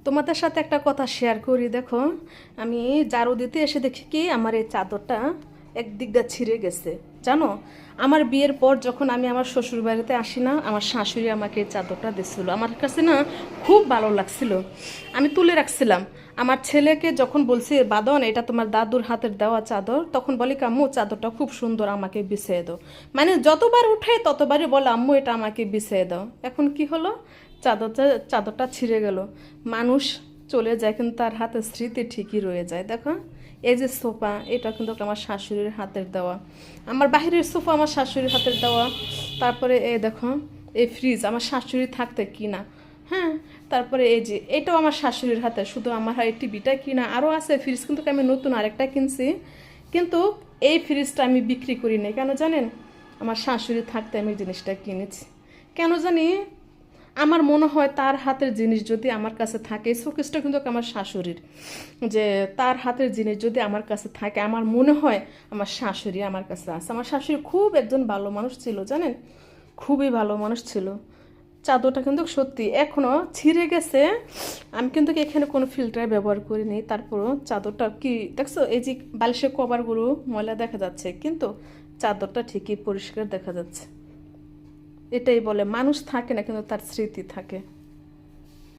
তোমাদের সাথে একটা কথা শেয়ার করি। দেখো, আমি ঝাড়ু দিতে এসে দেখি কি আমার এই চাদরটা একদিকটা ছিঁড়ে গেছে। জানো, আমার বিয়ের পর যখন আমি আমার শ্বশুর বাড়িতে আসি না, আমার শাশুড়ি আমাকে এই চাদরটা দিচ্ছিল। আমার কাছে না খুব ভালো লাগছিল, আমি তুলে রাখছিলাম। আমার ছেলেকে যখন বলছি বাদন এটা তোমার দাদুর হাতের দেওয়া চাদর, তখন বলি আম্মু চাদরটা খুব সুন্দর, আমাকে বিছিয়ে দাও। মানে যতবার উঠে ততবারই বলে আম্মু এটা আমাকে বিছিয়ে দাও। এখন কি হলো, চাদরটা চাদরটা ছিঁড়ে গেল। মানুষ চলে যায় কিন্তু তার হাতের স্মৃতি ঠিকই রয়ে যায়। দেখো, এই যে সোফা, এটা কিন্তু আমার শাশুড়ির হাতের দেওয়া। আমার বাহিরের সোফা আমার শাশুড়ির হাতের দেওয়া। তারপরে এই দেখো, এই ফ্রিজ আমার শাশুড়ি থাকতে কিনা। হ্যাঁ, তারপরে এই যে এটাও আমার শাশুড়ির হাতে। শুধু আমার এই টিভিটা কিনা, আরও আছে ফ্রিজ, কিন্তু আমি নতুন আরেকটা কিনছি। কিন্তু এই ফ্রিজটা আমি বিক্রি করি নাই, কেন জানেন? আমার শাশুড়ি থাকতে আমি জিনিসটা কিনেছি। কেন জানি, আমার মনে হয় তার হাতের জিনিস যদি আমার কাছে থাকে, শোকেসটা কিন্তু আমার শাশুড়ির, যে তার হাতের জিনিস যদি আমার কাছে থাকে, আমার মনে হয় আমার শাশুড়ি আমার কাছে আছে। আমার শাশুড়ি খুব একজন ভালো মানুষ ছিল, জানেন, খুবই ভালো মানুষ ছিল। চাদরটা কিন্তু সত্যি এখনও ছিঁড়ে গেছে। আমি কিন্তু এখানে কোনো ফিল্টার ব্যবহার করিনি, তারপরও চাদরটা কি দেখছো, এই যে বালিশের কভারগুলো ময়লা দেখা যাচ্ছে, কিন্তু চাদরটা ঠিকই পরিষ্কার দেখা যাচ্ছে। এটাই বলে, মানুষ থাকে না কিন্তু তার স্মৃতি থাকে।